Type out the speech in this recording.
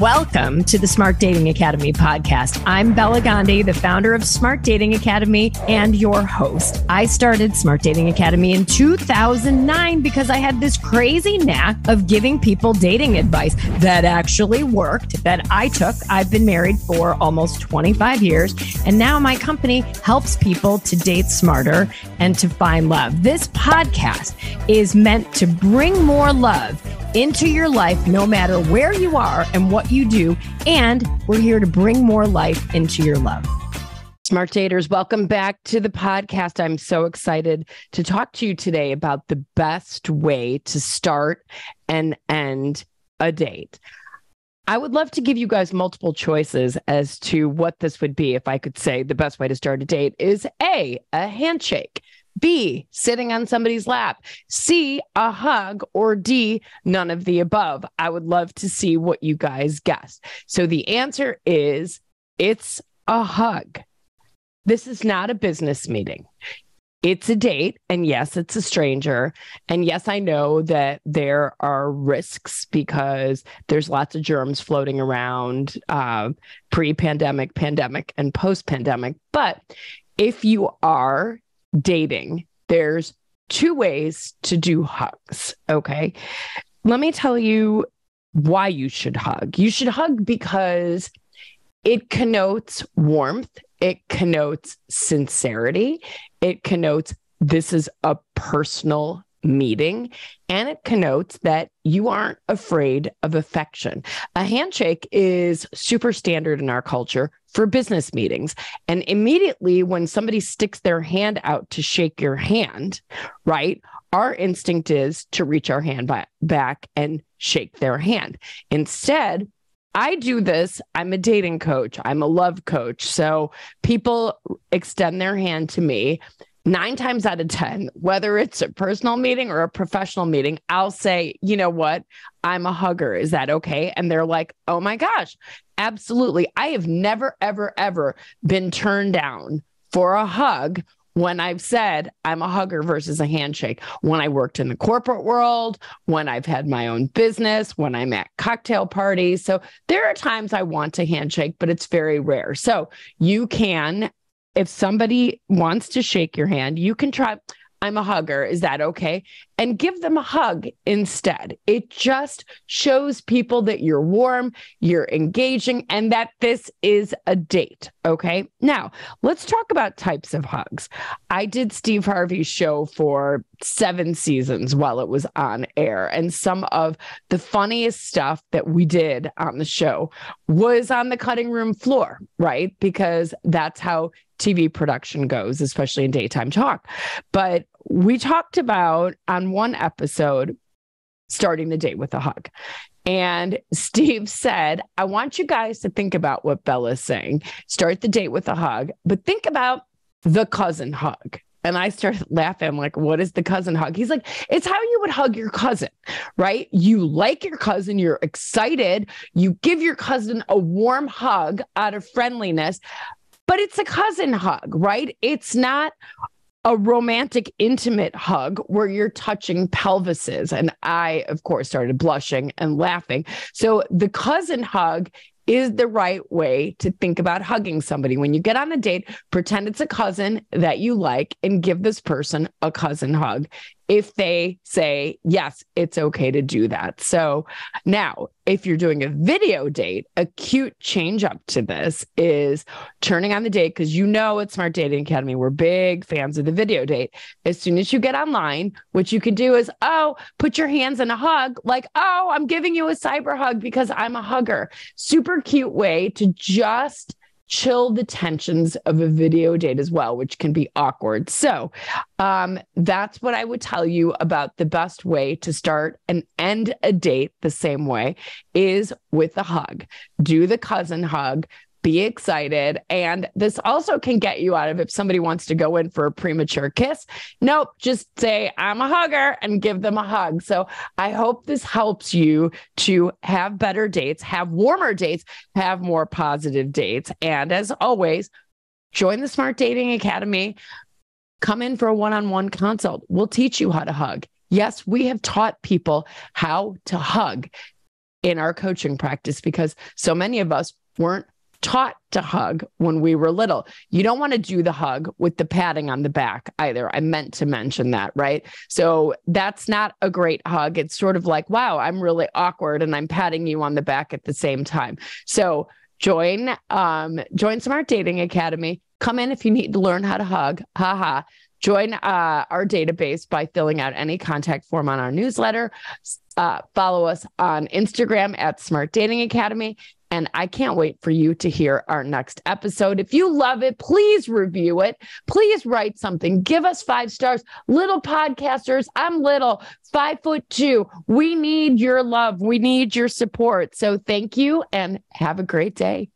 Welcome to the Smart Dating Academy podcast. I'm Bela Gandhi, the founder of Smart Dating Academy and your host. I started Smart Dating Academy in 2009 because I had this crazy knack of giving people dating advice that actually worked, that I took. I've been married for almost 25 years, and now my company helps people to date smarter and to find love. This podcast is meant to bring more love into your life, no matter where you are and what you do. And we're here to bring more life into your love. Smart Daters, welcome back to the podcast. I'm so excited to talk to you today about the best way to start and end a date. I would love to give you guys multiple choices as to what this would be. If I could say the best way to start a date is A, a handshake. B, sitting on somebody's lap. C, a hug. Or D, none of the above. I would love to see what you guys guess. So the answer is it's a hug. This is not a business meeting. It's a date. And yes, it's a stranger. And yes, I know that there are risks because there's lots of germs floating around pre-pandemic, pandemic, and post-pandemic. But if you are dating, there's two ways to do hugs. Okay. Let me tell you why you should hug. You should hug because it connotes warmth. It connotes sincerity. It connotes this is a personal meeting, and it connotes that you aren't afraid of affection. A handshake is super standard in our culture for business meetings. And immediately when somebody sticks their hand out to shake your hand, right, our instinct is to reach our hand back and shake their hand. Instead, I do this. I'm a dating coach. I'm a love coach. So people extend their hand to me. 9 times out of 10, whether it's a personal meeting or a professional meeting, I'll say, you know what? I'm a hugger. Is that okay? And they're like, oh my gosh, absolutely. I have never, ever, ever been turned down for a hug when I've said I'm a hugger versus a handshake. When I worked in the corporate world, when I've had my own business, when I'm at cocktail parties. So there are times I want to handshake, but it's very rare. So you can, if somebody wants to shake your hand, you can try, I'm a hugger. Is that okay? And give them a hug instead. It just shows people that you're warm, you're engaging, and that this is a date. Okay. Now, let's talk about types of hugs. I did Steve Harvey's show for 7 seasons while it was on air. And some of the funniest stuff that we did on the show was on the cutting room floor, right? Because that's how TV production goes, especially in daytime talk. But we talked about on one episode, starting the date with a hug. And Steve said, I want you guys to think about what Bela's saying. Start the date with a hug, but think about the cousin hug. And I started laughing. I'm like, what is the cousin hug? He's like, it's how you would hug your cousin, right? You like your cousin. You're excited. You give your cousin a warm hug out of friendliness, but it's a cousin hug, right? It's not a romantic, intimate hug where you're touching pelvises. And I, of course, started blushing and laughing. So the cousin hug is the right way to think about hugging somebody. When you get on a date, pretend it's a cousin that you like and give this person a cousin hug. If they say, yes, it's okay to do that. So now, if you're doing a video date, a cute change up to this is turning on the date, because you know at Smart Dating Academy, we're big fans of the video date. As soon as you get online, what you can do is, put your hands in a hug, like, I'm giving you a cyber hug because I'm a hugger. Super cute way to just chill the tensions of a video date as well, which can be awkward. So that's what I would tell you about the best way to start and end a date the same way is with a hug. Do the cousin hug. Be excited. And this also can get you out of if somebody wants to go in for a premature kiss. Nope, just say, I'm a hugger and give them a hug. So I hope this helps you to have better dates, have warmer dates, have more positive dates. And as always, join the Smart Dating Academy. Come in for a one-on-one consult. We'll teach you how to hug. Yes, we have taught people how to hug. in our coaching practice because so many of us weren't taught to hug when we were little. You don't want to do the hug with the patting on the back either. I meant to mention that, right? So that's not a great hug. It's sort of like, wow, I'm really awkward and I'm patting you on the back at the same time. So join Smart Dating Academy. Come in if you need to learn how to hug. Join our database by filling out any contact form on our newsletter. Follow us on Instagram at Smart Dating Academy. And I can't wait for you to hear our next episode. If you love it, please review it. Please write something. Give us 5 stars. Little podcasters, I'm little, 5'2". We need your love. We need your support. So thank you and have a great day.